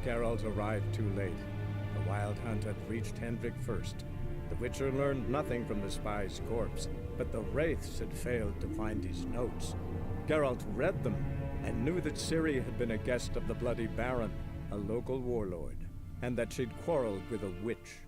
Geralt arrived too late. The Wild Hunt had reached Hendrik first. The Witcher learned nothing from the spy's corpse, but the Wraiths had failed to find his notes. Geralt read them and knew that Ciri had been a guest of the Bloody Baron, a local warlord, and that she'd quarreled with a witch.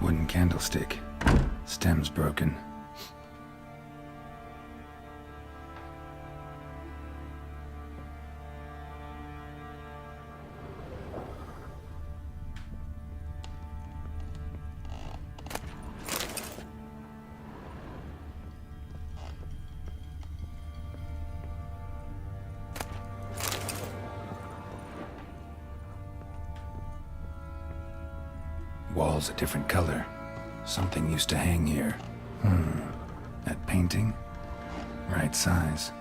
Wooden candlestick. Stem's broken. Wall's a different color. Something used to hang here. That painting? Right size.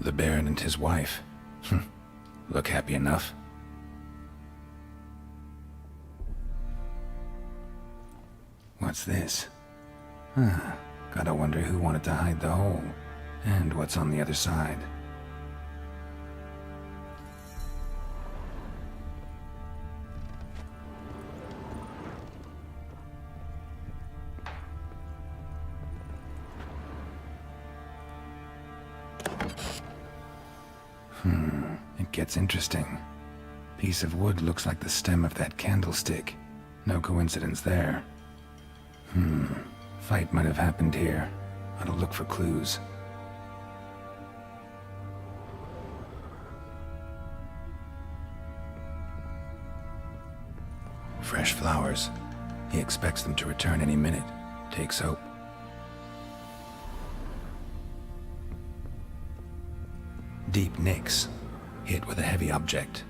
The Baron and his wife. Look happy enough. What's this? Gotta wonder who wanted to hide the hole, and what's on the other side. It gets interesting. Piece of wood looks like the stem of that candlestick. No coincidence there. Fight might have happened here. Ought to look for clues. Fresh flowers. He expects them to return any minute. Takes hope. Deep nicks. Hit with a heavy object.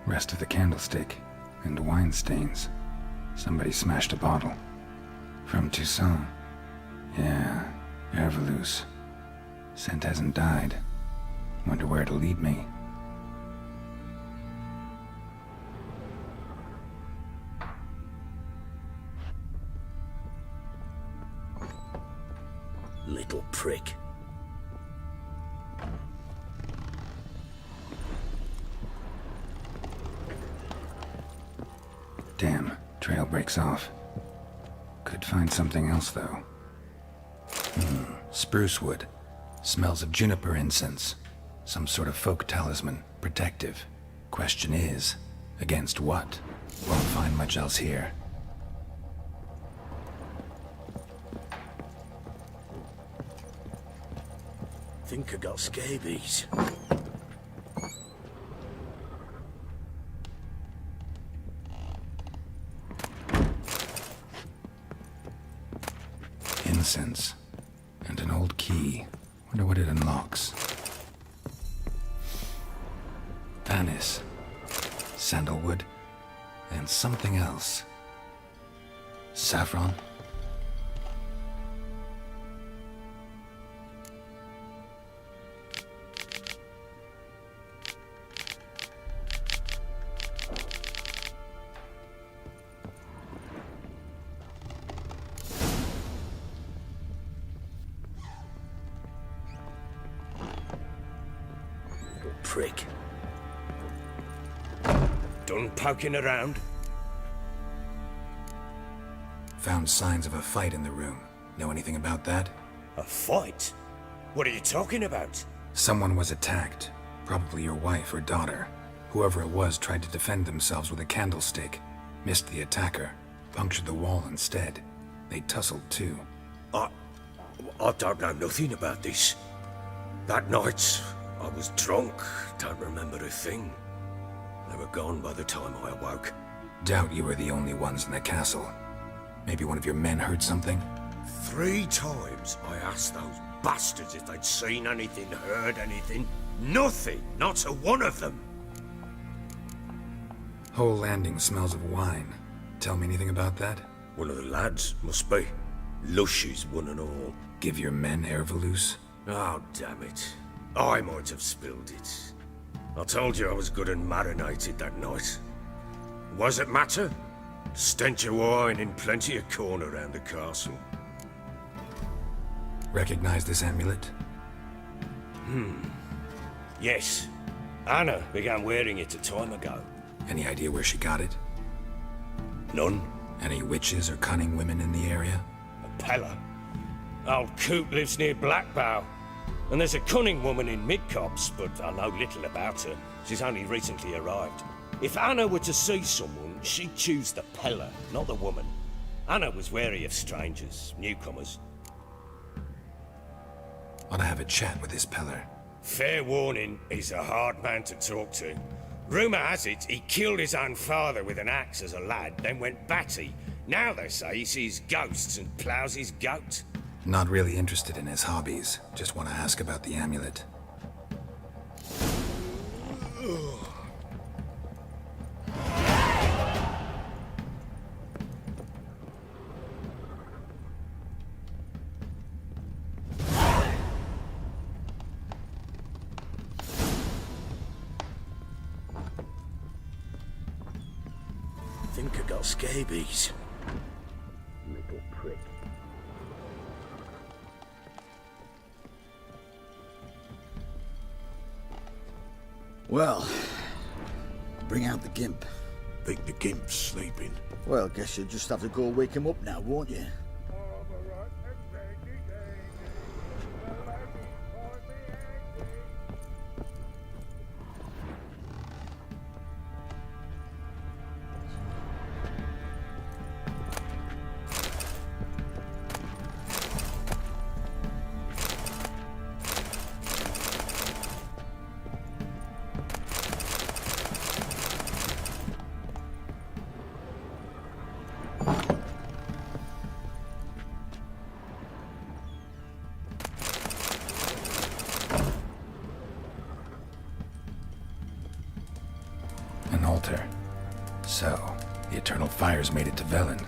Rest of the candlestick, and wine stains. Somebody smashed a bottle. From Toussaint. Yeah, Ervelus. Scent hasn't died. Wonder where it'll lead me. Little prick. Damn, trail breaks off. Could find something else, though. Spruce wood. Smells of juniper incense. Some sort of folk talisman. Protective. Question is, against what? Won't find much else here. Think I got scabies. Incense. And an old key. Wonder what it unlocks. Anise. Sandalwood. And something else. Saffron. Prick. Done poking around? Found signs of a fight in the room. Know anything about that? A fight? What are you talking about? Someone was attacked. Probably your wife or daughter. Whoever it was tried to defend themselves with a candlestick. Missed the attacker. Punctured the wall instead. They tussled too. I don't know nothing about this. That night, I was drunk. Don't remember a thing. They were gone by the time I awoke. Doubt you were the only ones in the castle. Maybe one of your men heard something? 3 times I asked those bastards if they'd seen anything, heard anything. Nothing! Not a one of them! Whole landing smells of wine. Tell me anything about that? One of the lads, must be. Lushes, one and all. Give your men Ervelus? Oh, damn it. I might have spilled it. I told you I was good and marinated that night. Was it matter? Stench of wine in plenty of corn around the castle. Recognize this amulet? Yes. Anna began wearing it a time ago. Any idea where she got it? None. Any witches or cunning women in the area? A Pella. Old Coot lives near Blackbow. And there's a cunning woman in Midcobs, but I know little about her. She's only recently arrived. If Anna were to see someone, she'd choose the Pella, not the woman. Anna was wary of strangers, newcomers. Ought to have a chat with this Peller. Fair warning, he's a hard man to talk to. Rumour has it he killed his own father with an axe as a lad, then went batty. Now they say he sees ghosts and ploughs his goat. Not really interested in his hobbies. Just want to ask about the amulet. Think I got scabies. Little prick. Well, bring out the Gimp. Think the Gimp's sleeping. Well, guess you'll just have to go wake him up now, won't you? An altar. So, the Eternal Fires made it to Velen.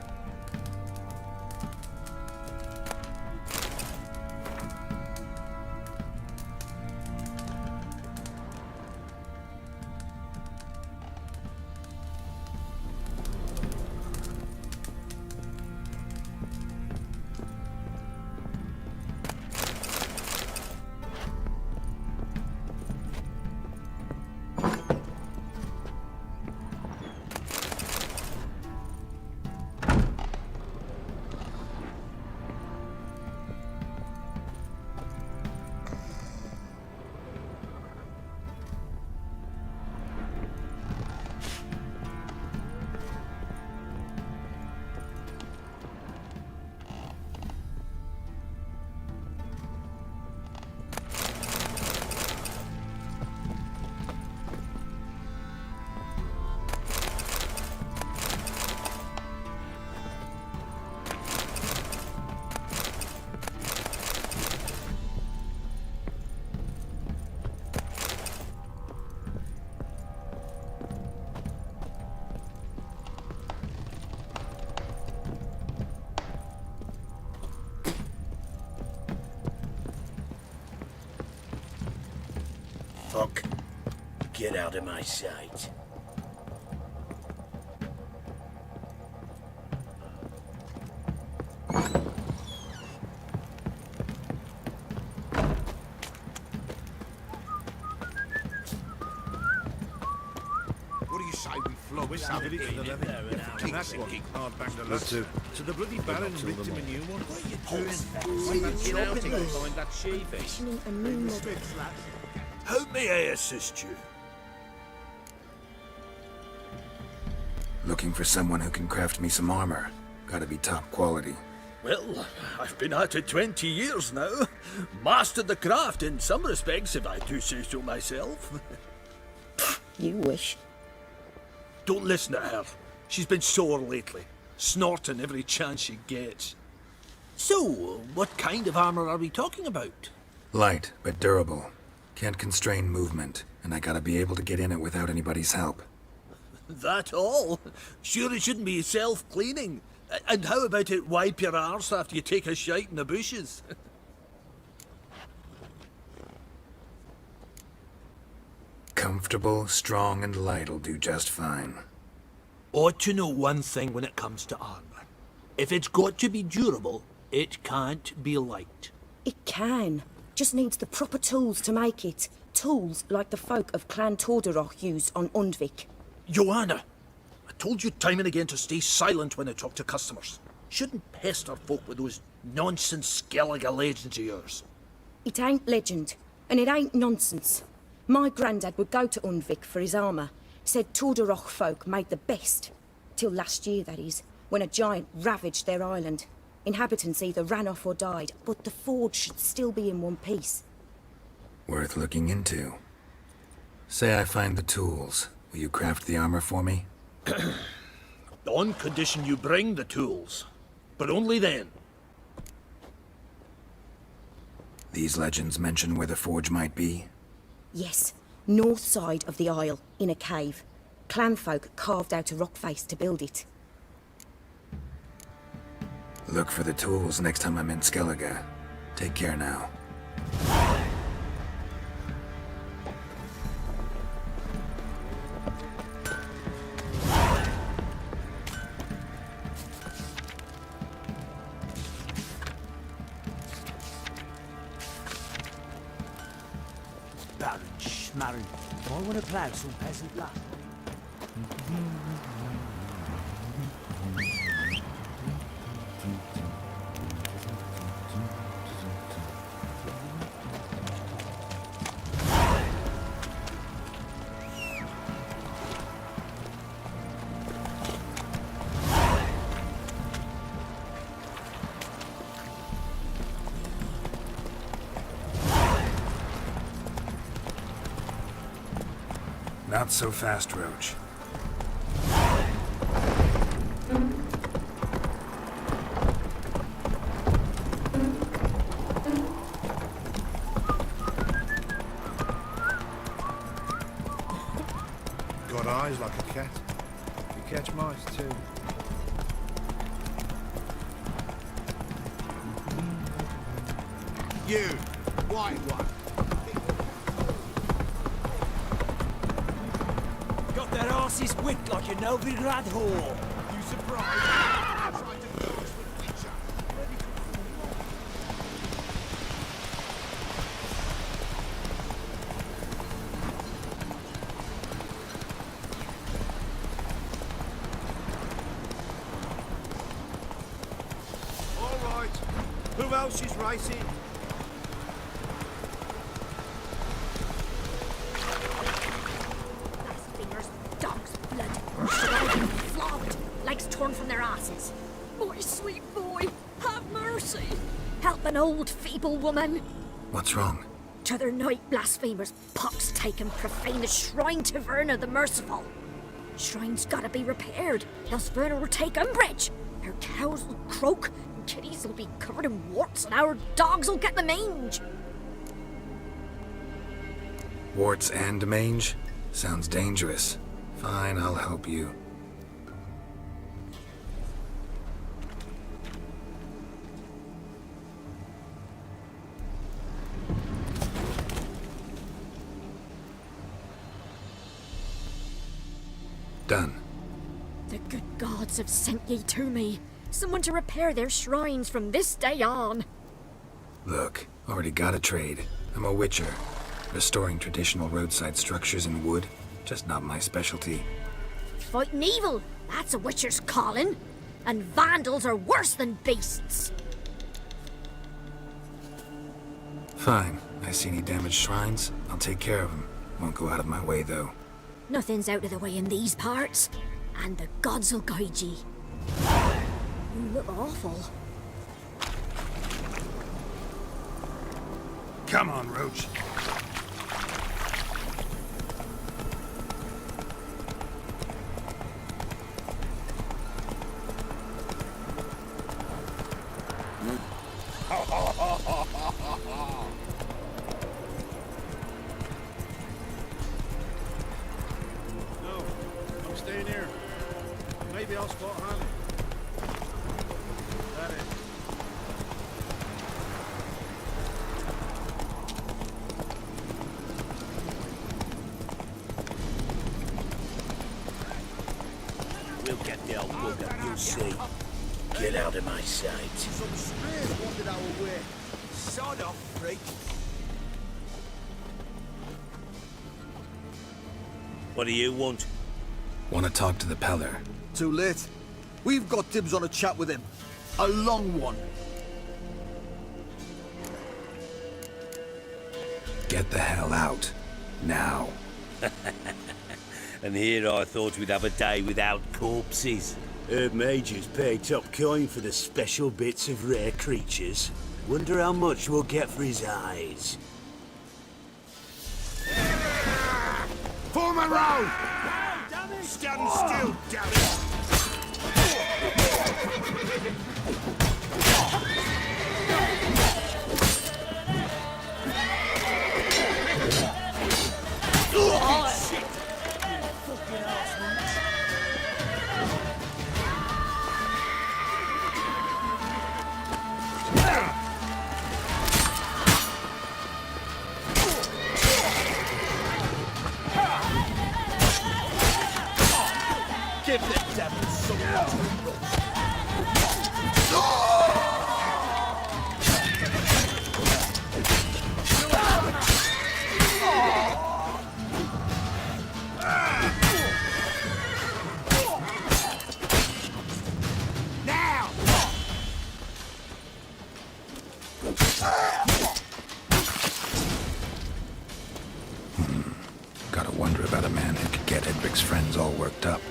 Fuck. Get out of my sight. What do you say we flog Savage for the levy? And that's what hard back the lads. So the bloody Baron and ripped him a new one. How may I assist you? Looking for someone who can craft me some armor. Gotta be top quality. Well, I've been at it 20 years now. Mastered the craft in some respects, if I do say so myself. You wish. Don't listen to her. She's been sore lately, snorting every chance she gets. So, what kind of armor are we talking about? Light, but durable. Can't constrain movement, and I gotta be able to get in it without anybody's help. That all? Sure it shouldn't be self-cleaning. And how about it wipe your arse after you take a shite in the bushes? Comfortable, strong, and light'll do just fine. Ought to know one thing when it comes to armor. If it's got to be durable, it can't be light. It can. Just needs the proper tools to make it. Tools like the folk of Clan Tordarroch used on Undvik. Joanna, I told you time and again to stay silent when I talk to customers. Shouldn't pester folk with those nonsense Skellige legends of yours. It ain't legend, and it ain't nonsense. My granddad would go to Undvik for his armour. Said Tordarroch folk made the best. Till last year, that is, when a giant ravaged their island. Inhabitants either ran off or died, but the forge should still be in one piece. Worth looking into. Say I find the tools. Will you craft the armor for me? On condition you bring the tools. But only then. These legends mention where the forge might be? Yes, north side of the isle, in a cave. Clanfolk carved out a rock face to build it. Look for the tools next time I'm in Skellige. Take care now. Baron Schmarren. I want to plough some peasant land. Not so fast, Roach. Got eyes like a cat. You catch mice too. You, white one. Got their asses whipped like a Novigrad whore. You surprised? Tried to lure us with Witcher. All right. Who else is racing? Blasphemers, dog's blood, shredded, flogged, legs torn from their asses. My sweet boy, have mercy. Help an old, feeble woman. What's wrong? T'other night, blasphemers, pox taken, profane the shrine to Verna the Merciful. Shrine's gotta be repaired, else Verna will take umbrage. Our cows will croak, and kitties will be covered in warts, and our dogs will get the mange. Warts and mange? Sounds dangerous. Fine, I'll help you. Done. The good gods have sent ye to me. Someone to repair their shrines from this day on. Look, already got a trade. I'm a witcher. Restoring traditional roadside structures in wood, just not my specialty. Fighting evil, that's a witcher's calling. And vandals are worse than beasts. Fine. I see any damaged shrines, I'll take care of them. Won't go out of my way, though. Nothing's out of the way in these parts. And the gods will guide ye. You look awful. Come on, Roach. Maybe I'll spot Hannah. That is. We'll get the old bugger, you'll see. Get out of my sight. Some strays wandered our way. Sod off, freak. What do you want? Want to talk to the Peller? Too late. We've got dibs on a chat with him. A long one. Get the hell out. Now. And here I thought we'd have a day without corpses. Herb Majors pay top coin for the special bits of rare creatures. Wonder how much we'll get for his eyes. Form a row! Stand still, damn it! Give the devil some to roast. Now! Gotta wonder about a man who could get Edric's friends all worked up.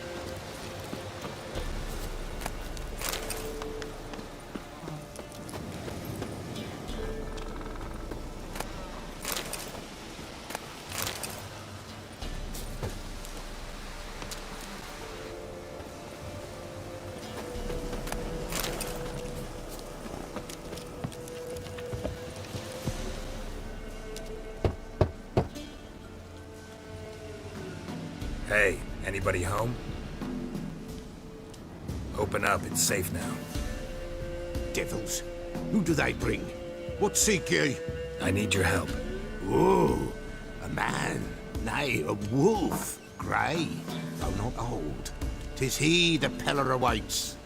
Hey, anybody home? Open up, it's safe now. Devils. Who do they bring? What seek ye? I need your help. Oh, a man. Nay, a wolf. Grey, though not old. 'Tis he the Peller awaits.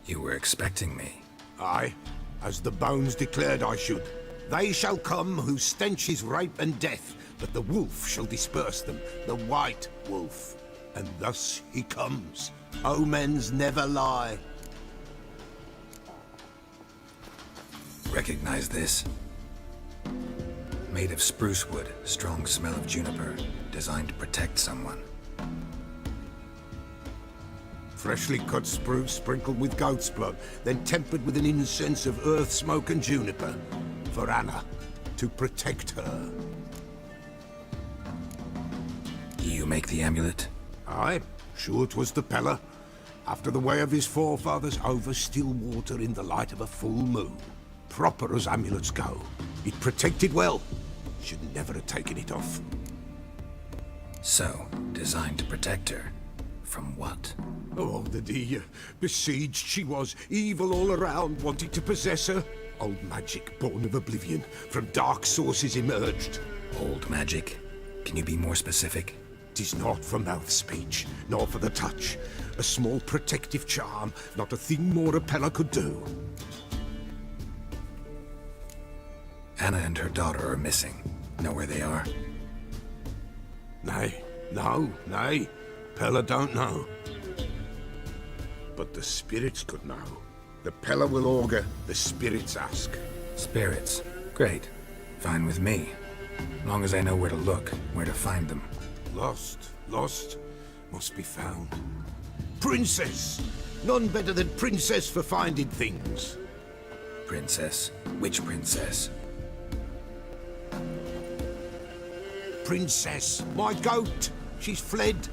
You were expecting me. Aye, as the bones declared I should. They shall come whose stench is rape and death, but the wolf shall disperse them, the white wolf. And thus he comes. Omens never lie. Recognize this? Made of spruce wood, strong smell of juniper, designed to protect someone. Freshly cut spruce sprinkled with goat's blood, then tempered with an incense of earth smoke and juniper. For Anna, to protect her. You make the amulet? Aye, sure 'twas the Peller. After the way of his forefathers, over still water in the light of a full moon. Proper as amulets go. It protected well. Should never have taken it off. So, designed to protect her. From what? Oh, the besieged she was, evil all around, wanted to possess her. Old magic, born of oblivion, from dark sources emerged. Old magic? Can you be more specific? 'Tis not for mouth speech, nor for the touch. A small protective charm, not a thing more a Peller could do. Anna and her daughter are missing. Know where they are? Nay, nay. Peller don't know. But the spirits could know. The Peller will augur, the spirits ask. Spirits. Great. Fine with me. Long as I know where to look, where to find them. Lost, must be found. Princess! None better than Princess for finding things. Princess? Which princess? Princess, my goat! She's fled.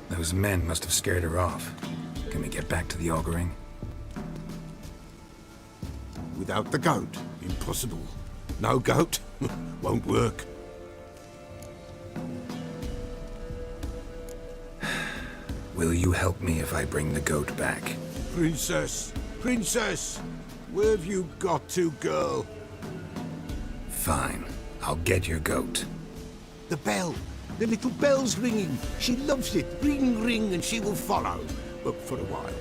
Those men must have scared her off. Can we get back to the auguring? without the goat. Impossible. No goat won't work. Will you help me if I bring the goat back? Princess! Princess! Where have you got to, girl? Fine. I'll get your goat. The bell! The little bell's ringing. She loves it. Ring, ring, and she will follow. But for a while.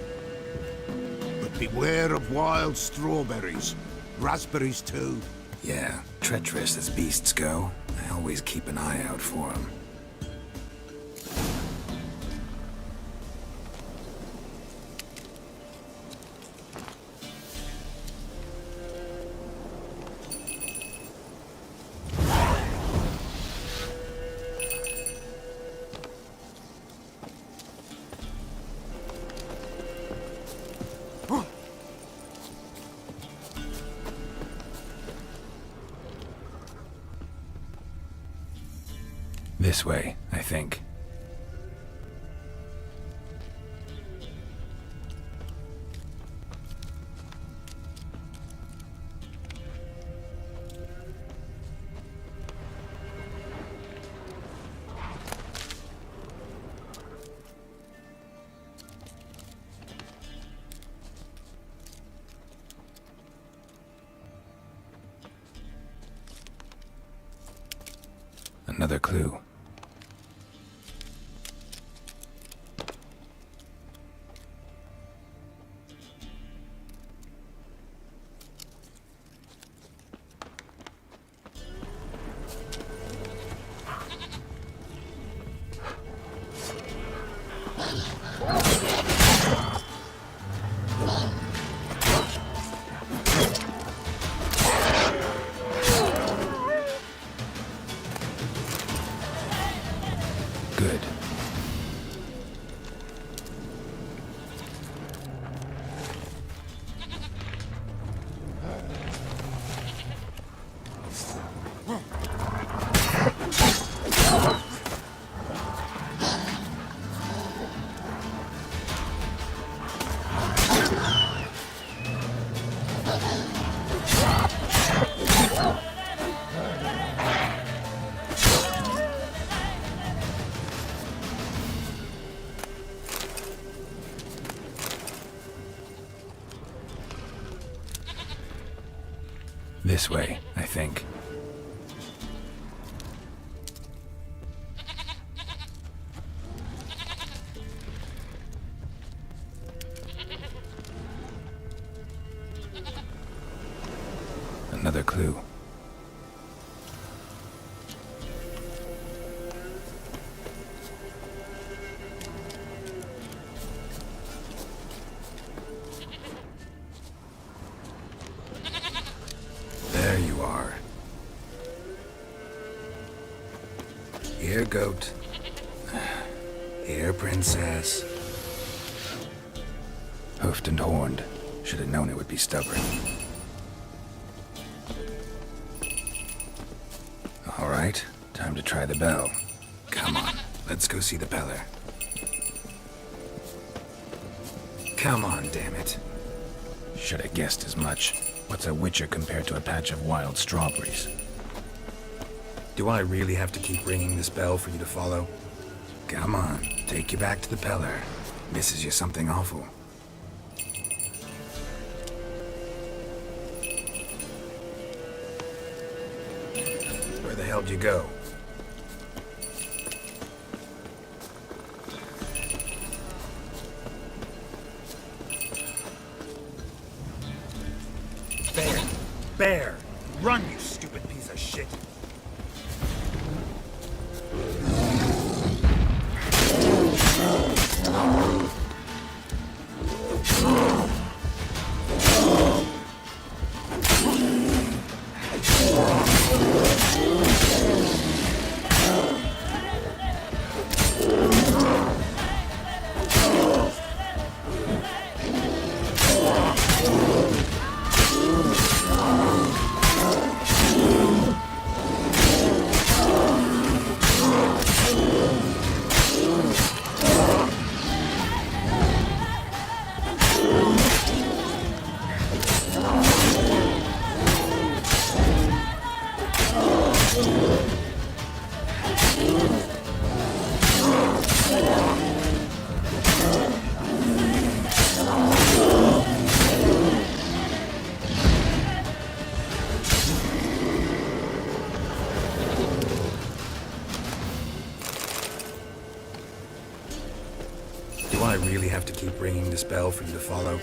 But beware of wild strawberries. Raspberries, too. Yeah, treacherous as beasts go. I always keep an eye out for them. This way, I think. Another clue. Good. This way, I think. Another clue. There you are. Here, goat. Here, princess. Hoofed and horned. Should have known it would be stubborn. All right, time to try the bell. Come on, let's go see the Beller. Come on, damn it. Should have guessed as much. What's a witcher compared to a patch of wild strawberries? Do I really have to keep ringing this bell for you to follow? Come on, take you back to the Beller. Misses you something awful. Where the hell did you go? Bear! Run, you stupid piece of shit! have to keep ringing this bell for you to follow?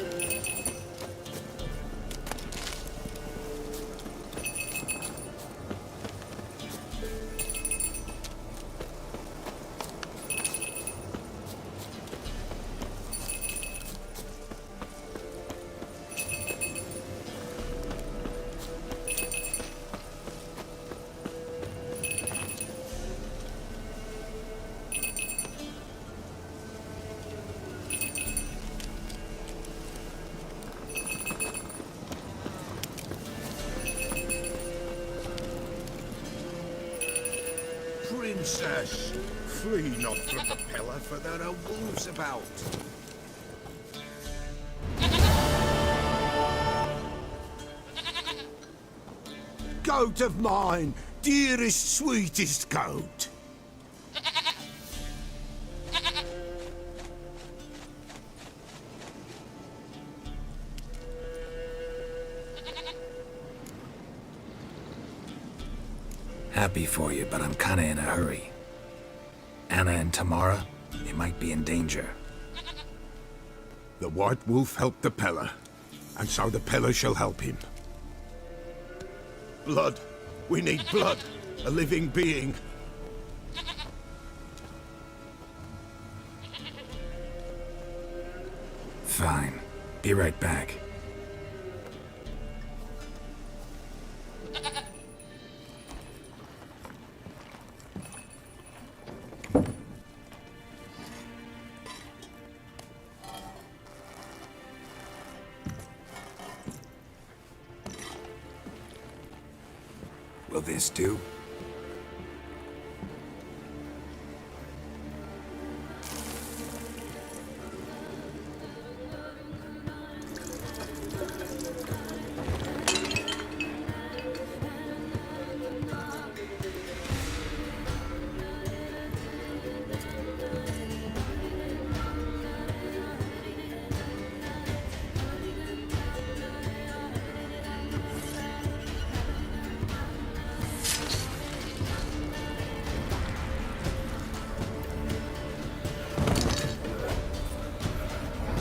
Princess, flee not from the pillar, for there are wolves about. Goat of mine, dearest, sweetest goat. Happy for you, but I'm kinda in a hurry. Anna and Tamara, they might be in danger. The White Wolf helped the Peller, and so the Peller shall help him. Blood. We need blood. A living being. Fine. Be right back. Will this do?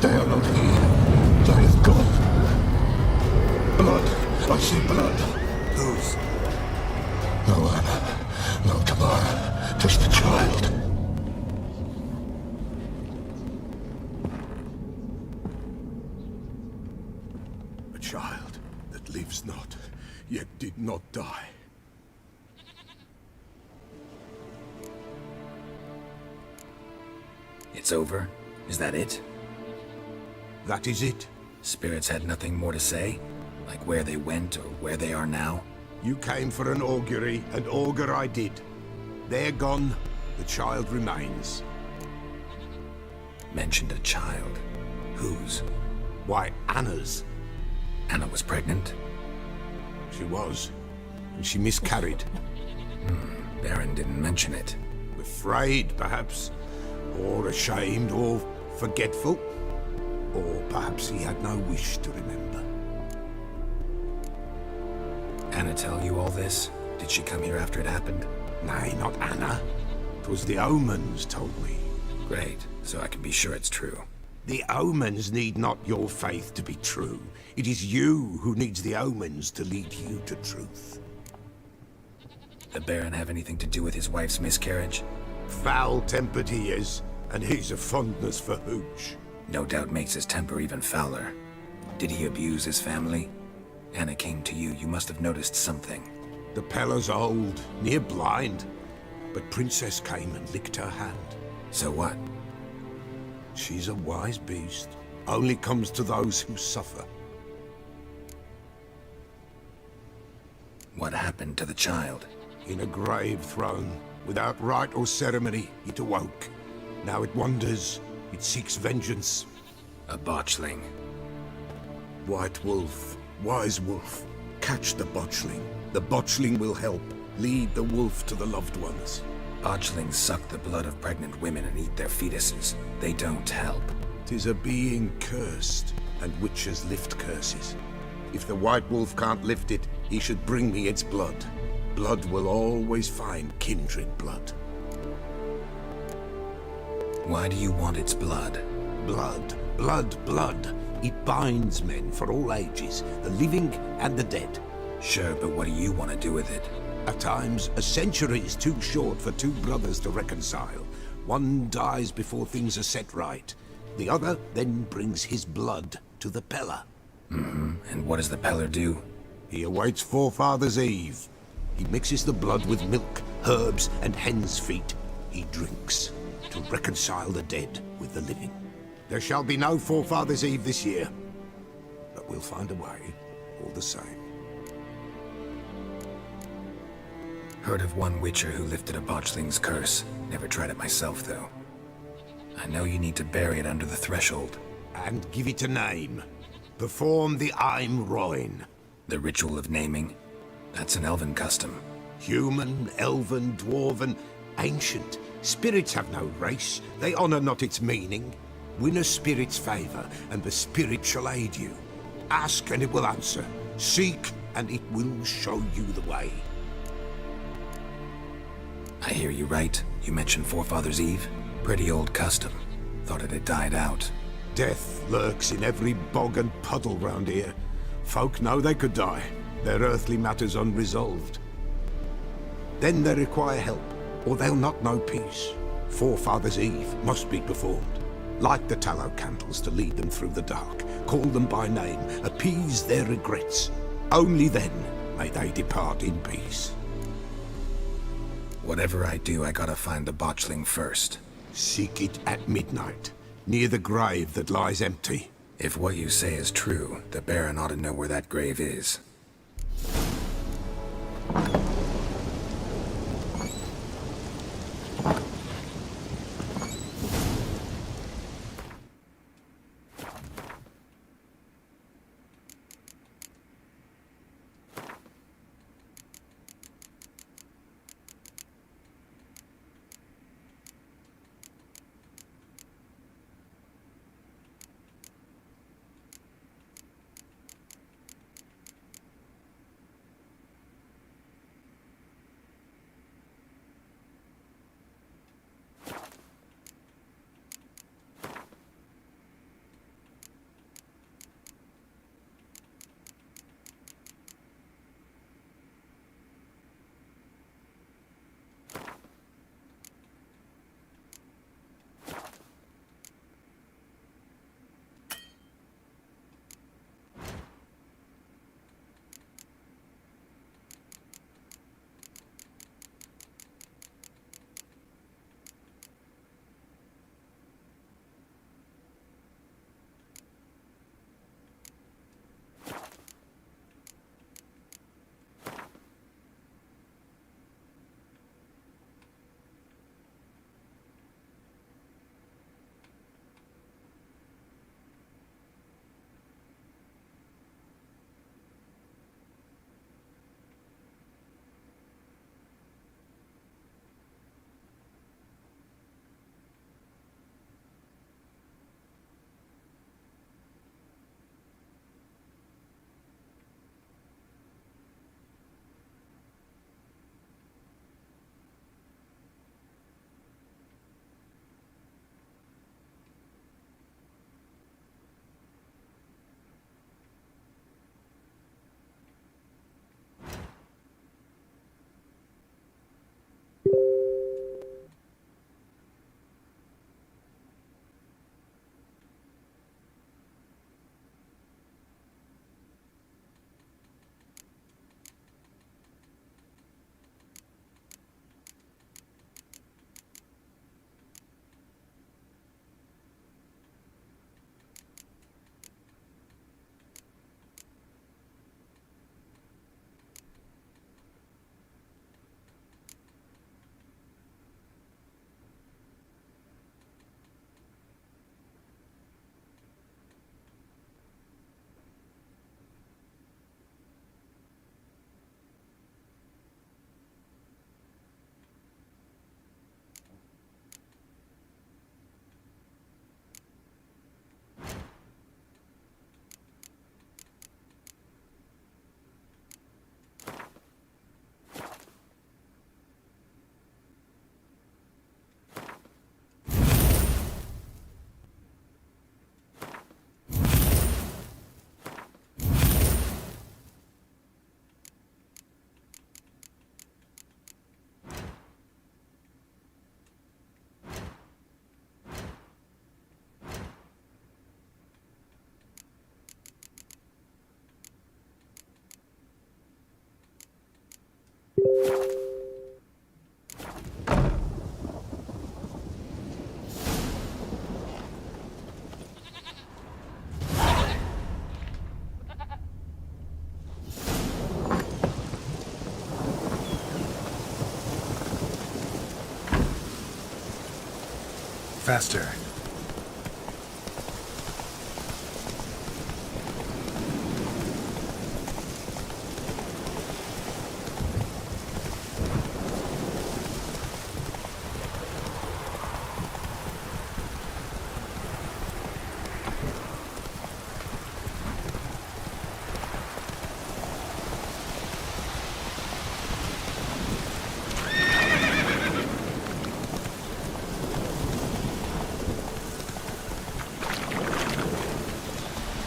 They are not here. There is God. Blood. I see blood. Whose? No Anna. No Tamara. Just the child. A child that lives not, yet did not die. It's over? Is that it? That is it. Spirits had nothing more to say? Like where they went or where they are now? You came for an augury, and augur I did. They're gone. The child remains. Mentioned a child. Whose? Why, Anna's. Anna was pregnant? She was. And she miscarried. Baron didn't mention it. Afraid, perhaps. Or ashamed, or forgetful. Or perhaps he had no wish to remember. Anna tell you all this? Did she come here after it happened? Nay, not Anna. 'Twas the omens told me. Great, so I can be sure it's true. The omens need not your faith to be true. It is you who needs the omens to lead you to truth. The Baron have anything to do with his wife's miscarriage? Foul-tempered he is, and he's a fondness for hooch. No doubt makes his temper even fouler. Did he abuse his family? Anna came to you, you must have noticed something. The Peller's old, near blind, but Princess came and licked her hand. So what? She's a wise beast. Only comes to those who suffer. What happened to the child? In a grave thrown, without rite or ceremony, it awoke. Now it wanders, it seeks vengeance. A botchling. White Wolf, Wise Wolf, catch the botchling. The botchling will help, lead the wolf to the loved ones. Botchlings suck the blood of pregnant women and eat their fetuses. They don't help. 'Tis a being cursed, and witches lift curses. If the White Wolf can't lift it, he should bring me its blood. Blood will always find kindred blood. Why do you want its blood? blood, blood, blood. It binds men for all ages, the living and the dead. Sure, but what do you want to do with it? At times, a century is too short for two brothers to reconcile. One dies before things are set right. The other then brings his blood to the Peller. And what does the Peller do? He awaits Forefathers' Eve. He mixes the blood with milk, herbs, and hen's feet. He drinks to reconcile the dead with the living. There shall be no Forefathers' Eve this year, but we'll find a way all the same. Heard of one Witcher who lifted a botchling's curse. Never tried it myself, though. I know you need to bury it under the threshold. And give it a name. Perform the Aim Roin. The ritual of naming? That's an elven custom. Human, elven, dwarven, ancient. Spirits have no race. They honor not its meaning. Win a spirit's favor, and the spirit shall aid you. Ask, and it will answer. Seek, and it will show you the way. I hear you right. You mentioned Forefathers' Eve? Pretty old custom. Thought it had died out. Death lurks in every bog and puddle round here. Folk know they could die, their earthly matters unresolved. Then they require help, or they'll not know peace. Forefathers' Eve must be performed. Light the tallow candles to lead them through the dark. Call them by name, appease their regrets. Only then may they depart in peace. Whatever I do, I gotta find the botchling first. Seek it at midnight, near the grave that lies empty. If what you say is true, the Baron ought to know where that grave is. Faster.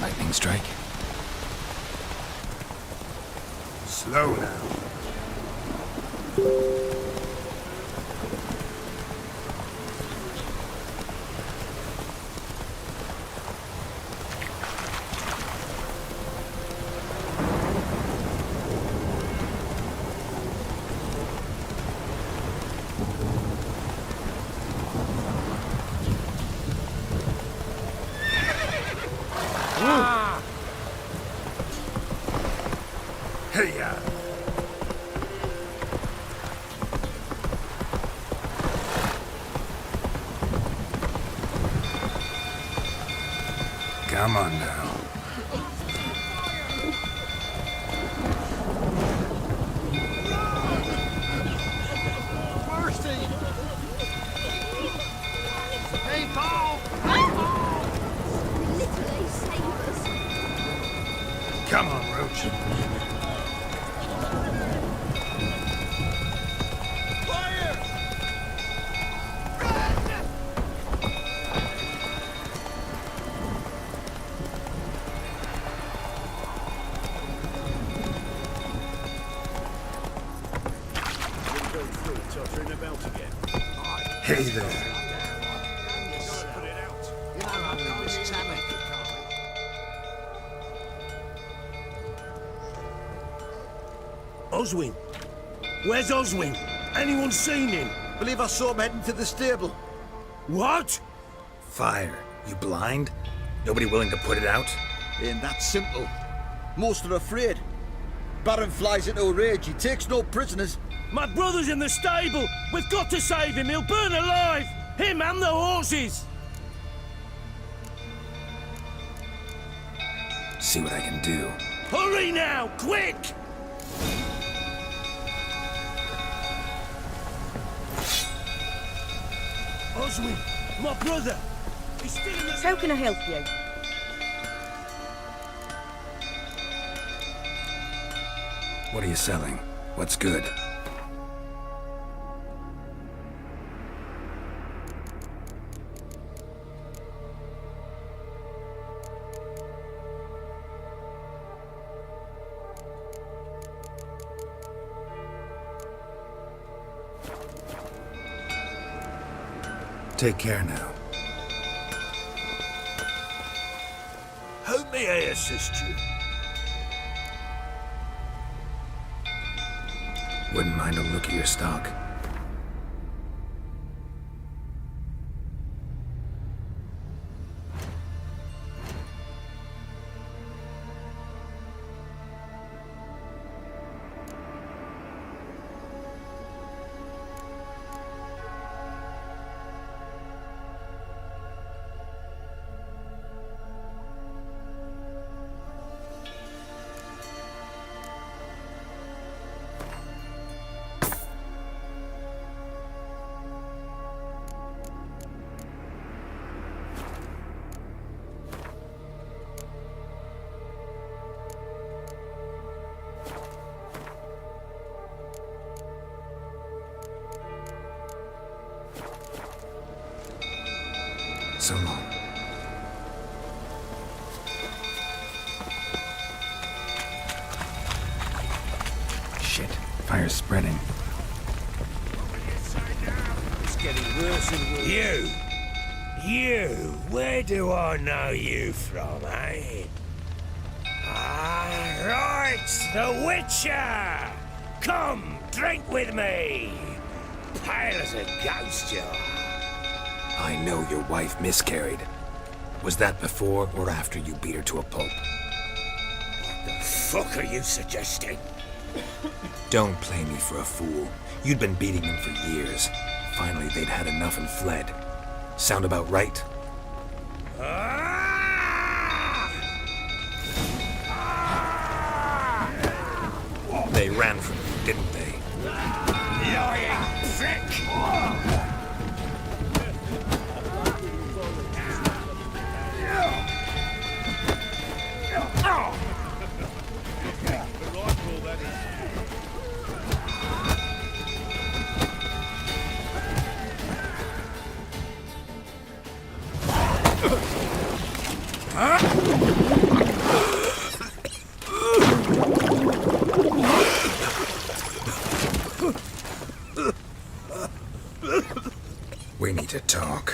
Lightning strike. Slow now. Hey-ya! Come on now. Mercy! Hey, Paul! Literally save us. Come on, Roach. Hey there. Oswin? Where's Oswin? Anyone seen him? Believe I saw him heading to the stable. What? Fire. You blind? Nobody willing to put it out? Ain't that simple. Most are afraid. Baron flies into a rage. He takes no prisoners. My brother's in the stable. We've got to save him. He'll burn alive. Him and the horses. See what I can do. Hurry now, quick! Oswin, my brother. He's still in the... How can I help you? What are you selling? What's good? Take care now. How may I assist you? Wouldn't mind a look at your stock. So long. Shit, fire's spreading. It's getting worse and worse. You, where do I know you from, eh? Ah, right, the Witcher! Come, drink with me. Pale as a ghost, you are. I know your wife miscarried. Was that before or after you beat her to a pulp? What the fuck are you suggesting? Don't play me for a fool. You'd been beating them for years. Finally, they'd had enough and fled. Sound about right? They ran from you, didn't they? Lying prick! We need to talk.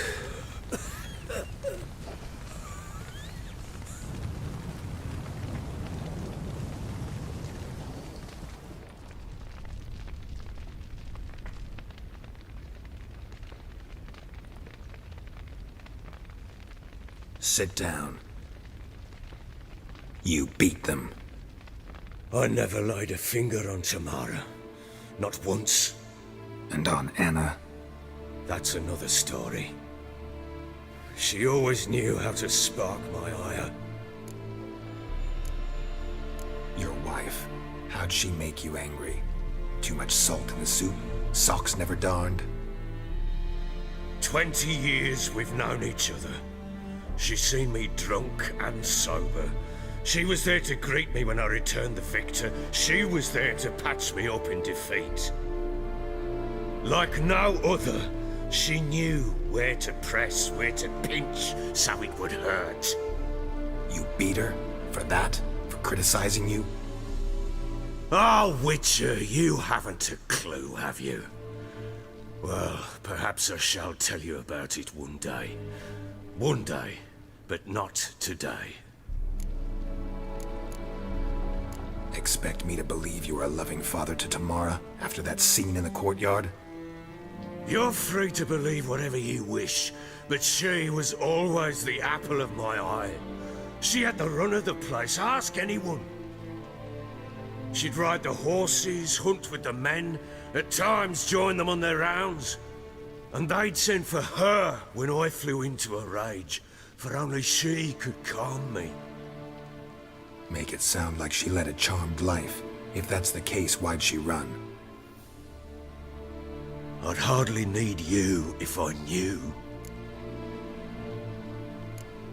Sit down. You beat them. I never laid a finger on Tamara. Not once. And on Anna? That's another story. She always knew how to spark my ire. Your wife. How'd she make you angry? Too much salt in the soup? Socks never darned? 20 years we've known each other. She's seen me drunk and sober. She was there to greet me when I returned the victor. She was there to patch me up in defeat. Like no other, she knew where to press, where to pinch, so it would hurt. You beat her? For that? For criticizing you? Oh, Witcher, you haven't a clue, have you? Well, perhaps I shall tell you about it one day. One day, but not today. Expect me to believe you are a loving father to Tamara after that scene in the courtyard? You're free to believe whatever you wish, but she was always the apple of my eye. She had the run of the place, ask anyone. She'd ride the horses, hunt with the men, at times join them on their rounds. And they'd send for her when I flew into a rage, for only she could calm me. Make it sound like she led a charmed life. If that's the case, why'd she run? I'd hardly need you if I knew.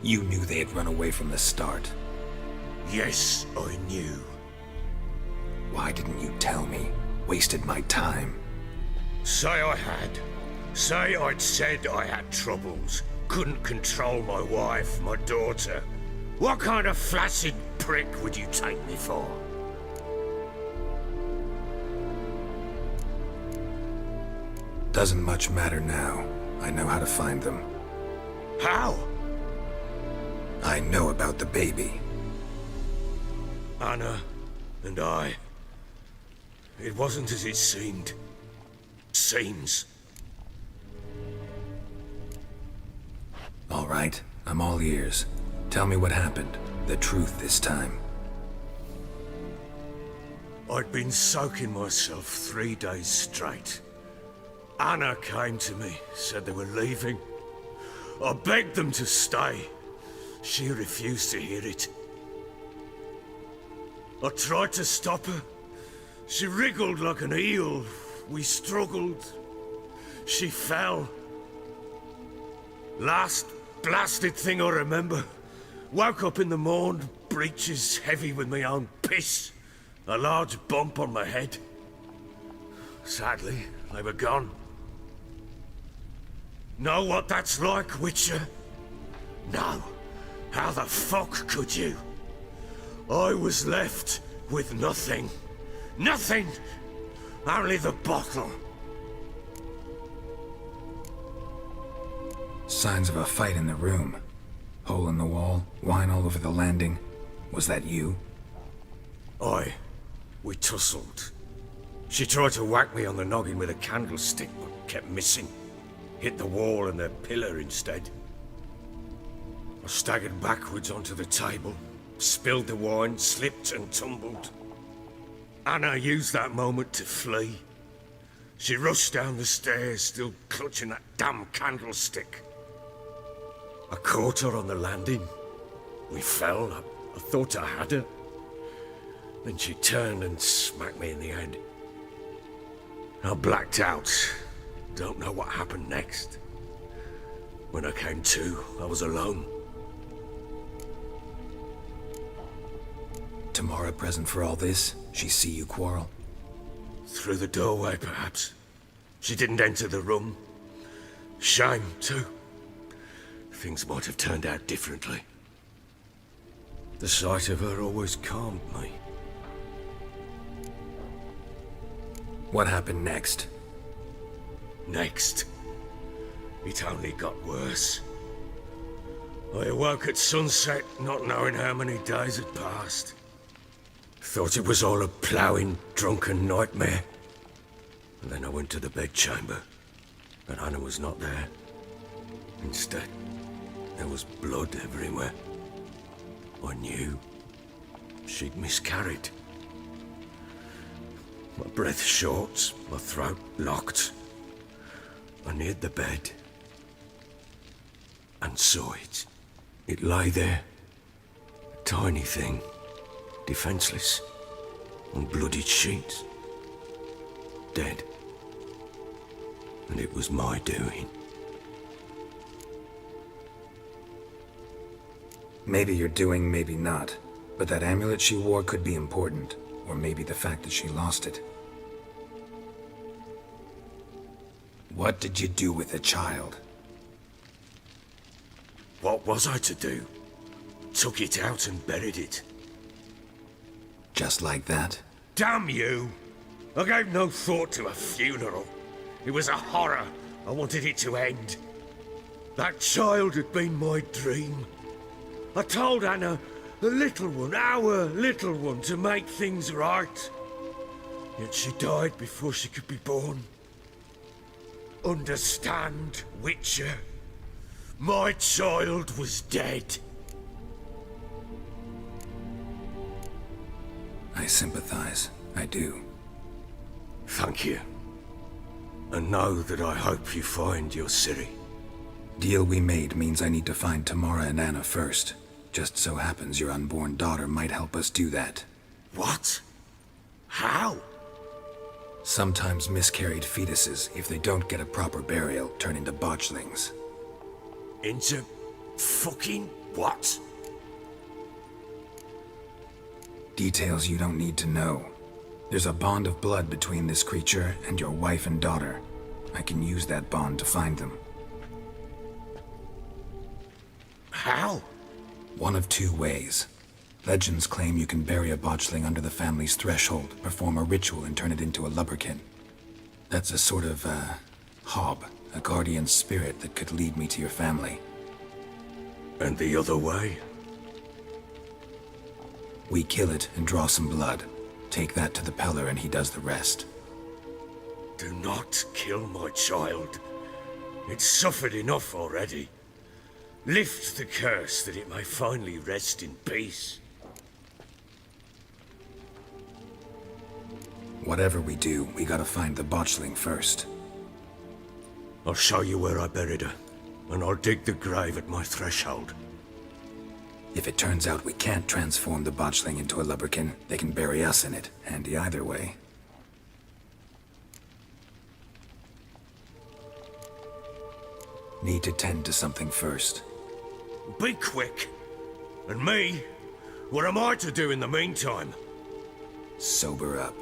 You knew they had run away from the start. Yes, I knew. Why didn't you tell me? Wasted my time. Say I had. Say I'd said I had troubles. Couldn't control my wife, my daughter. What kind of flaccid prick would you take me for? Doesn't much matter now. I know how to find them. How? I know about the baby. Anna and I. It wasn't as it seemed. Seems. All right, I'm all ears. Tell me what happened. The truth this time. I'd been soaking myself 3 days straight. Anna came to me, said they were leaving. I begged them to stay. She refused to hear it. I tried to stop her. She wriggled like an eel. We struggled. She fell. Last blasted thing I remember. Woke up in the morn, breeches heavy with my own piss. A large bump on my head. Sadly, they were gone. Know what that's like, Witcher? No. How the fuck could you? I was left with nothing. Nothing! Only the bottle. Signs of a fight in the room. Hole in the wall, wine all over the landing. Was that you? We tussled. She tried to whack me on the noggin with a candlestick, but kept missing. Hit the wall and the pillar instead. I staggered backwards onto the table, spilled the wine, slipped and tumbled. Anna used that moment to flee. She rushed down the stairs, still clutching that damn candlestick. I caught her on the landing. We fell. I thought I had her. Then she turned and smacked me in the head. I blacked out. Don't know what happened next. When I came to, I was alone. Tamara present for all this? She see you quarrel? Through the doorway, perhaps. She didn't enter the room. Shame, too. Things might have turned out differently. The sight of her always calmed me. What happened next? Next, it only got worse. I awoke at sunset, not knowing how many days had passed. Thought it was all a ploughing, drunken nightmare. And then I went to the bedchamber, but Anna was not there. Instead, there was blood everywhere. I knew she'd miscarried. My breath short, my throat locked. I neared the bed and saw it. It lay there, a tiny thing, defenseless, on bloodied sheets, dead. And it was my doing. Maybe you're doing, maybe not. But that amulet she wore could be important. Or maybe the fact that she lost it. What did you do with the child? What was I to do? Took it out and buried it. Just like that? Damn you! I gave no thought to a funeral. It was a horror. I wanted it to end. That child had been my dream. I told Anna, the little one, our little one, to make things right. Yet she died before she could be born. Understand, Witcher? My child was dead. I sympathize. I do. Thank you. And know that I hope you find your Ciri. Deal we made means I need to find Tamara and Anna first. Just so happens your unborn daughter might help us do that. What? How? Sometimes miscarried fetuses, if they don't get a proper burial, turn into botchlings. Into fucking what? Details you don't need to know. There's a bond of blood between this creature and your wife and daughter. I can use that bond to find them. How? One of two ways. Legends claim you can bury a botchling under the family's threshold, perform a ritual, and turn it into a lubberkin. That's a sort of, hob, a guardian spirit that could lead me to your family. And the other way? We kill it and draw some blood. Take that to the Peller and he does the rest. Do not kill my child. It's suffered enough already. Lift the curse that it may finally rest in peace. Whatever we do, we gotta find the botchling first. I'll show you where I buried her, and I'll dig the grave at my threshold. If it turns out we can't transform the botchling into a lubberkin, they can bury us in it. Handy either way. Need to tend to something first. Be quick. And me? What am I to do in the meantime? Sober up.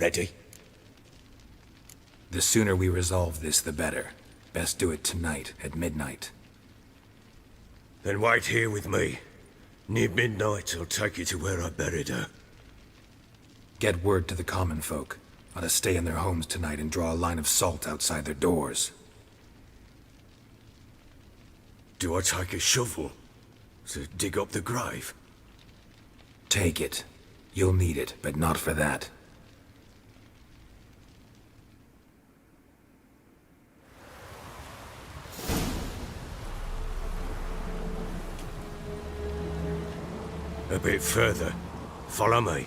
Ready? The sooner we resolve this, the better. Best do it tonight, at midnight. Then wait here with me. Near midnight, I'll take you to where I buried her. Get word to the common folk. Ought to stay in their homes tonight and draw a line of salt outside their doors. Do I take a shovel to dig up the grave? Take it. You'll need it, but not for that. A bit further. Follow me.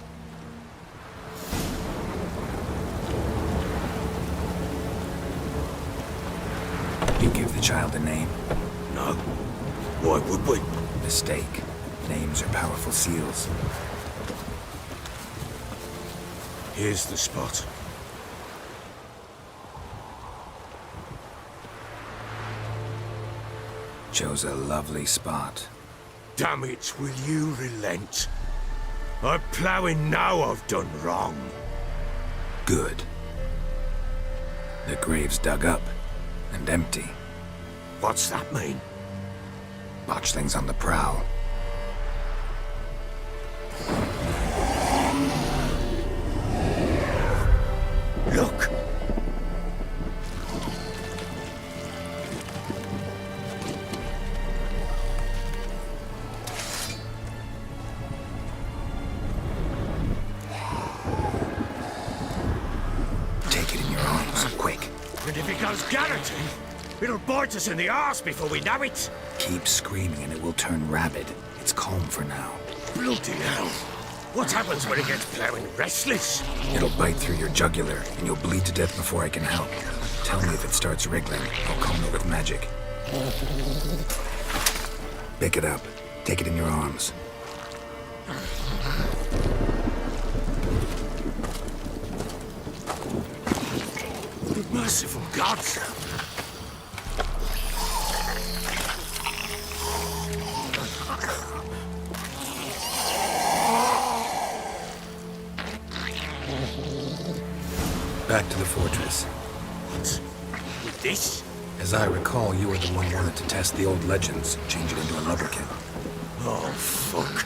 You give the child a name? No. Why would we? Mistake. Names are powerful seals. Here's the spot. Chose a lovely spot. Damn it, will you relent? I'm ploughing now I've done wrong. Good. The grave's dug up and empty. What's that mean? Botchling's on the prowl. Look! Take it in your arms, quick. And if it goes garroting, it'll bite us in the arse before we know it. Keep screaming and it will turn rabid. It's calm for now. Bloody hell. What happens when it gets ploughing restless? It'll bite through your jugular and you'll bleed to death before I can help. Tell me if it starts wriggling. I'll calm it with magic. Pick it up. Take it in your arms. Merciful gods! Back to the fortress. What? With this? As I recall, you were the one wanted to test the old legends, change it into a lubricant. Oh, fuck.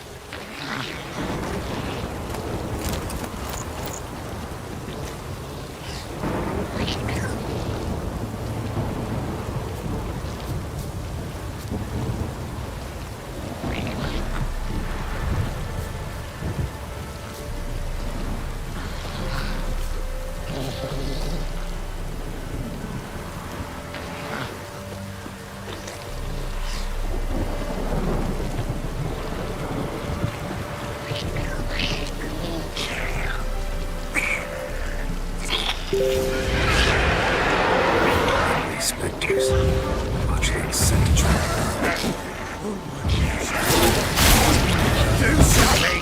Spectres. Watch them set a trap. Do something!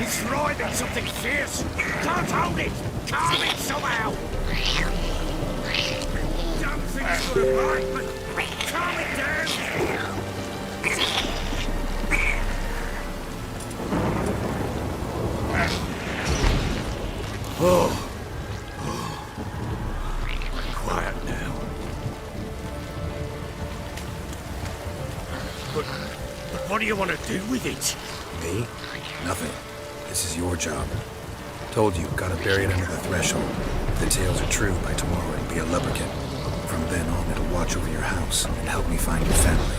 It's writhing something fierce! Can't hold it! Calm it somehow! Don't think it's gonna bite, but calm it down! Oh. Quiet now. But what do you want to do with it? Me? Nothing. This is your job. Told you, gotta bury it under the threshold. If the tales are true, by tomorrow it'll be a lubricant. From then on, it'll watch over your house and help me find your family.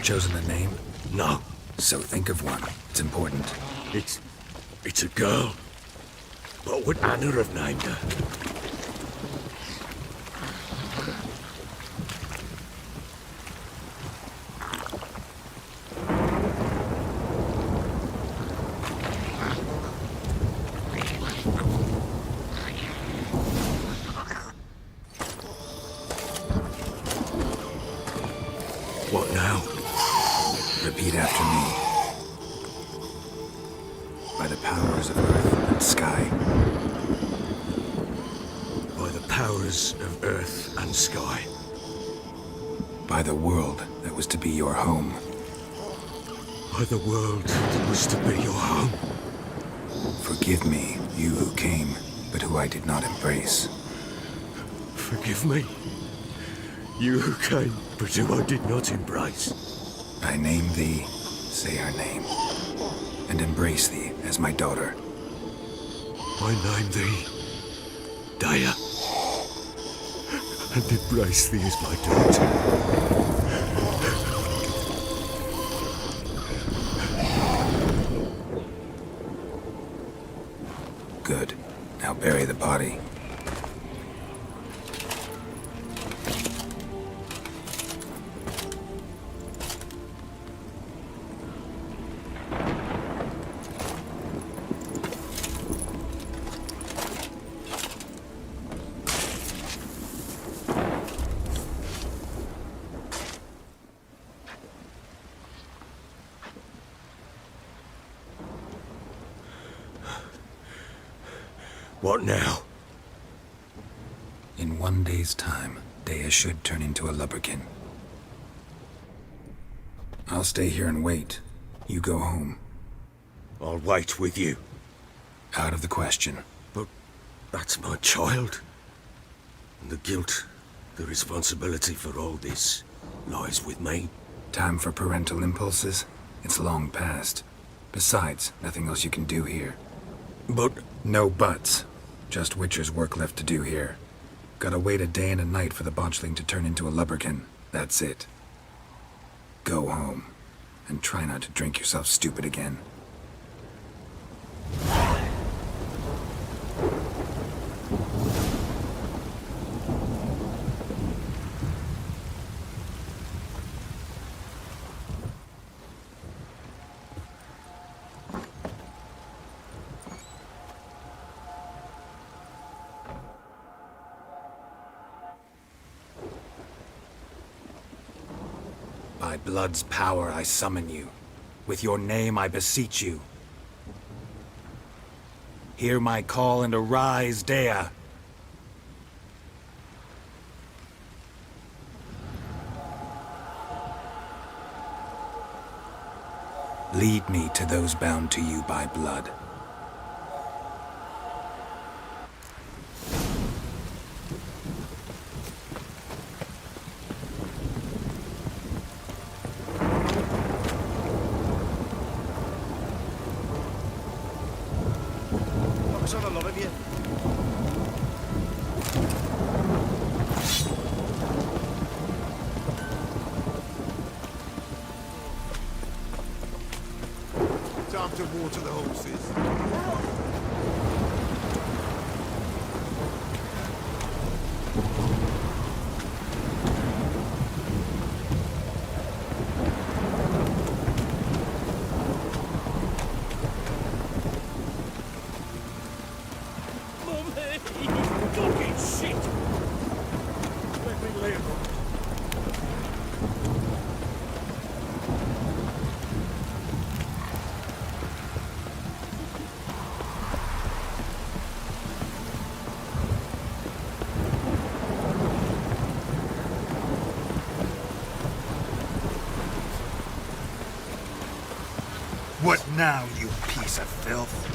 chosen a name? No, So think of one. It's important. it's a girl. What would Anna have named her? What now? Repeat after me. By the powers of earth and sky. By the powers of earth and sky. By the world that was to be your home. By the world that was to be your home. Forgive me, you who came, but who I did not embrace. Forgive me. You who came, but who I did not embrace. I name thee, say her name, and embrace thee as my daughter. I name thee Daya, and embrace thee as my daughter. Good. Now bury the body. What now? In 1 day's time, Dea should turn into a lubberkin. I'll stay here and wait. You go home. I'll wait with you. Out of the question. But that's my child. And the guilt, the responsibility for all this lies with me. Time for parental impulses? It's long past. Besides, nothing else you can do here. But No buts. Just Witcher's work left to do here. Gotta wait a day and a night for the botchling to turn into a lubberkin. That's it. Go home. And try not to drink yourself stupid again. By blood's power I summon you. With your name I beseech you. Hear my call and arise, Dea. Lead me to those bound to you by blood. Focus on a lot of you. Time to water the horses. Mummy! Fucking shit! Let me live. What now, you piece of filth?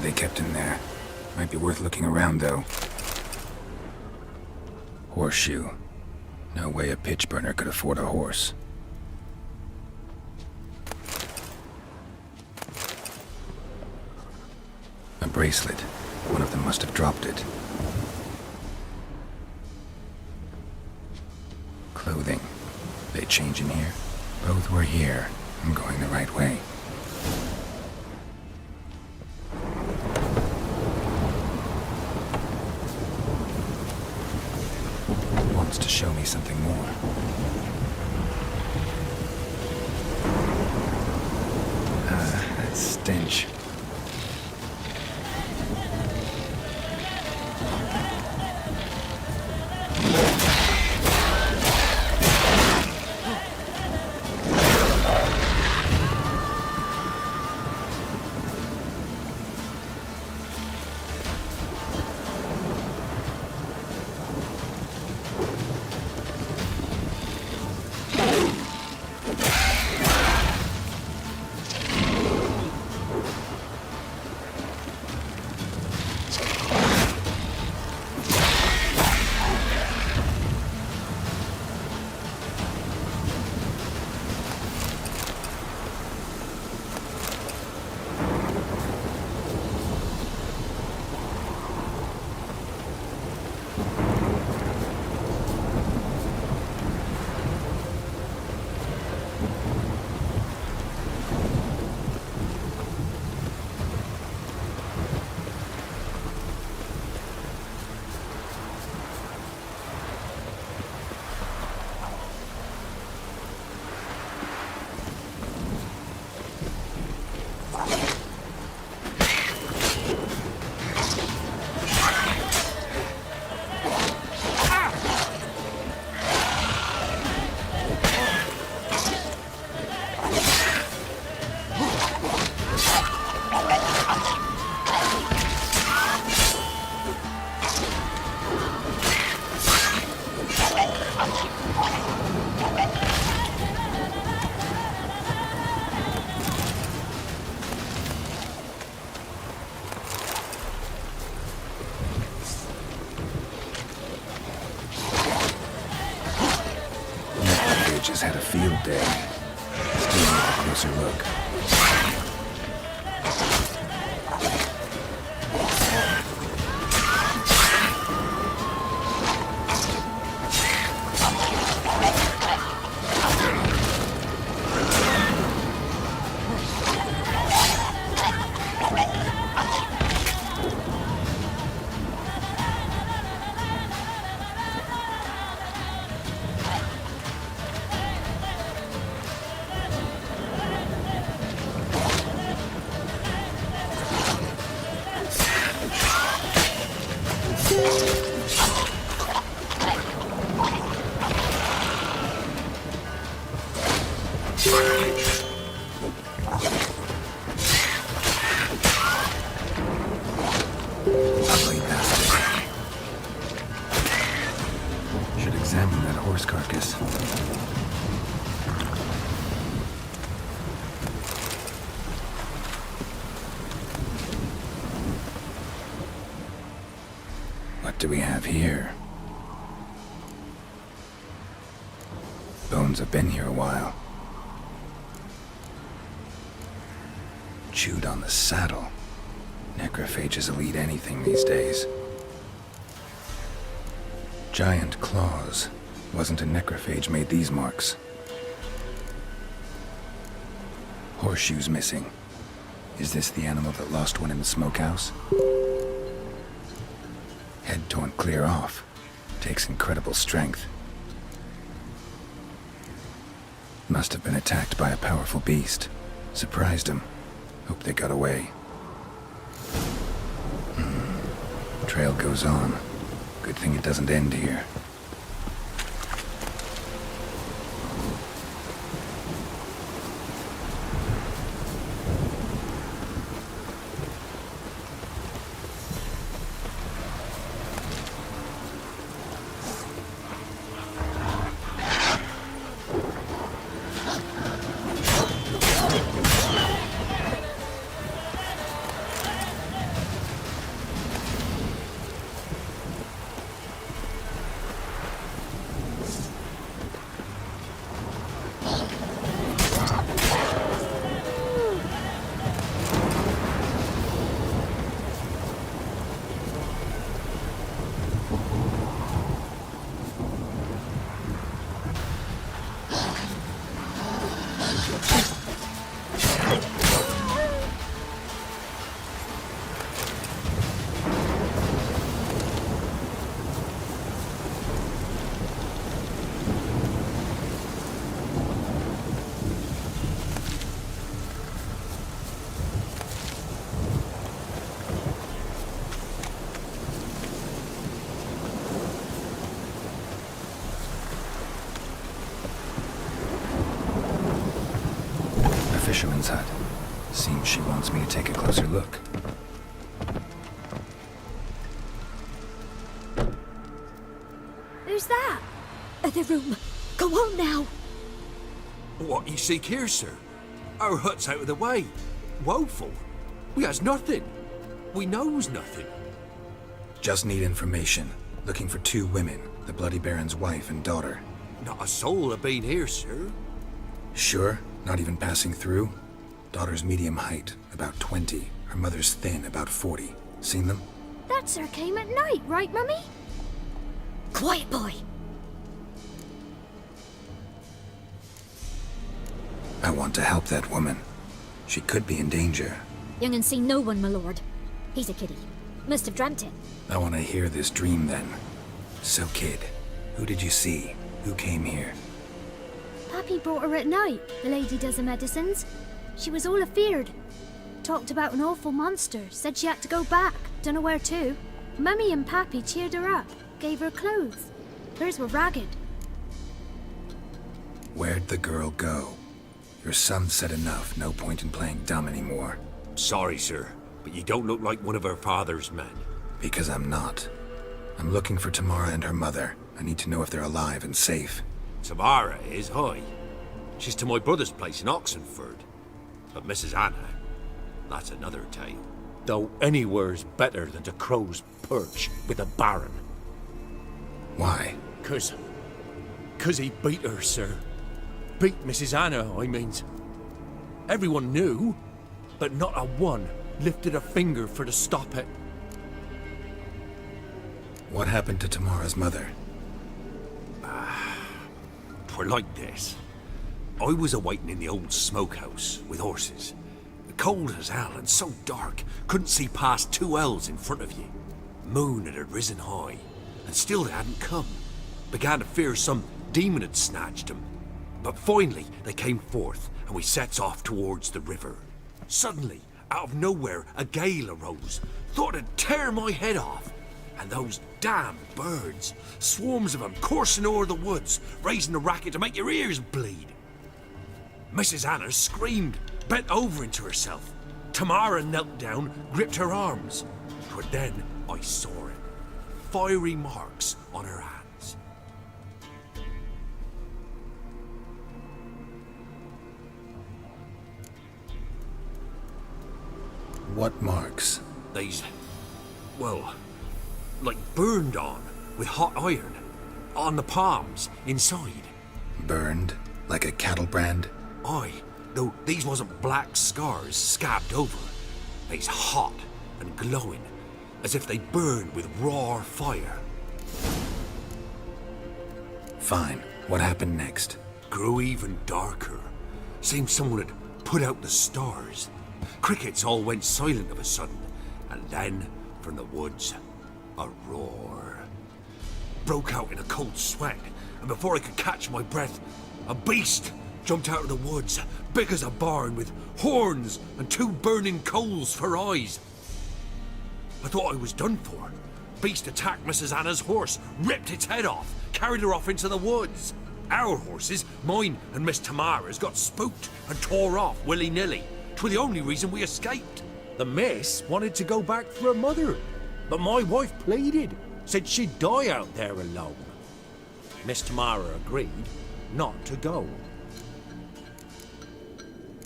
they kept in there. Might be worth looking around, though. Horseshoe. No way a pitch burner could afford a horse. A bracelet. One of them must have dropped it. Clothing. They change in here? Both were here. I'm going the right way. Wants to show me something more. That stench. Just had a field day. Still need a closer look. Ugly bastard. Should examine that horse carcass. What do we have here? Bones have been here a while. Chewed on the saddle. Necrophages will eat anything these days. Giant claws. Wasn't a necrophage made these marks. Horseshoes missing. Is this the animal that lost one in the smokehouse? Head torn clear off. Takes incredible strength. Must have been attacked by a powerful beast. Surprised him. Hope they got away. Trail goes on. Good thing it doesn't end here. fisherman's hut. Seems she wants me to take a closer look. Who's that? The room. Go on now. What you seek here, sir? Our hut's out of the way. Woeful. We has nothing. We knows nothing. Just need information. Looking for 2 women, the Bloody Baron's wife and daughter. Not a soul have been here, sir. Sure? Not even passing through? Daughter's medium height, about 20. Her mother's thin, about 40. Seen them? That sir came at night, right, Mummy? Quiet, boy. I want to help that woman. She could be in danger. Young and seen no one, my lord. He's a kiddie. Must have dreamt it. I want to hear this dream then. So, kid, who did you see? Who came here? Pappy brought her at night, the lady does the medicines. She was all afeared. Talked about an awful monster, said she had to go back, dunno where to. Mummy and Pappy cheered her up, gave her clothes. Hers were ragged. Where'd the girl go? Your son said enough, no point in playing dumb anymore. Sorry, sir, but you don't look like one of our father's men. Because I'm not. I'm looking for Tamara and her mother. I need to know if they're alive and safe. Tamara is, hi. She's to my brother's place in Oxenford. But Mrs. Anna, that's another tale. Though anywhere's better than to Crow's Perch with a baron. Why? 'Cause he beat her, sir. Beat Mrs. Anna, I means. Everyone knew, but not a one lifted a finger for to stop it. What happened to Tamara's mother? Twere like this. I was awaiting in the old smokehouse with horses. Cold as hell and so dark, couldn't see past 2 ells in front of you. Moon had risen high, and still they hadn't come. Began to fear some demon had snatched them. But finally they came forth, and we sets off towards the river. Suddenly, out of nowhere, a gale arose. Thought it'd tear my head off. And those damn birds, swarms of them coursing o'er the woods, raising a racket to make your ears bleed. Mrs. Anna screamed, bent over into herself. Tamara knelt down, gripped her arms. 'Twere then I saw it. Fiery marks on her hands. What marks? These, well, like burned on with hot iron. On the palms, inside. Burned? Like a cattle brand? Aye, though these wasn't black scars scabbed over. They's hot and glowing, as if they burned with raw fire. Fine. What happened next? Grew even darker. Seemed someone had put out the stars. Crickets all went silent of a sudden, and then, from the woods, a roar. Broke out in a cold sweat, and before I could catch my breath, a beast jumped out of the woods, big as a barn, with horns and 2 burning coals for eyes. I thought I was done for. Beast attacked Mrs. Anna's horse, ripped its head off, carried her off into the woods. Our horses, mine and Miss Tamara's, got spooked and tore off willy-nilly. 'Twere the only reason we escaped. The miss wanted to go back for her mother, but my wife pleaded, said she'd die out there alone. Miss Tamara agreed not to go.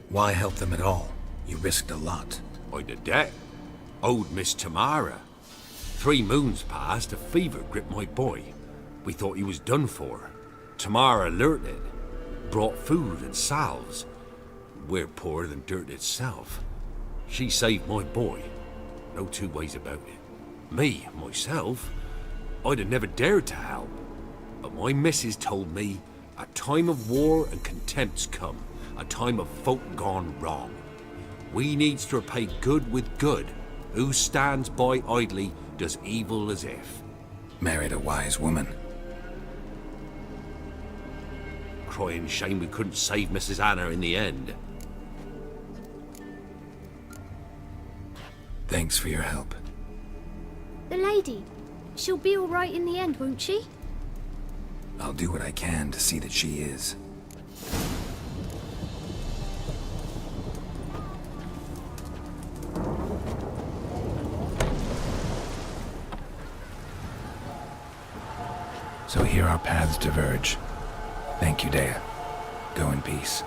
Why help them at all? You risked a lot. I'd a debt. Owed Miss Tamara. 3 moons passed, a fever gripped my boy. We thought he was done for. Tamara alerted, brought food and salves. We're poorer than dirt itself. She saved my boy. No 2 ways about it. Me, myself, I'd have never dared to help. But my missus told me a time of war and contempt's come. A time of folk gone wrong. We needs to repay good with good. Who stands by idly does evil as if. Married a wise woman. Crying shame we couldn't save Mrs. Anna in the end. Thanks for your help. The lady, she'll be all right in the end, won't she? I'll do what I can to see that she is. So here our paths diverge. Thank you, Dea. Go in peace.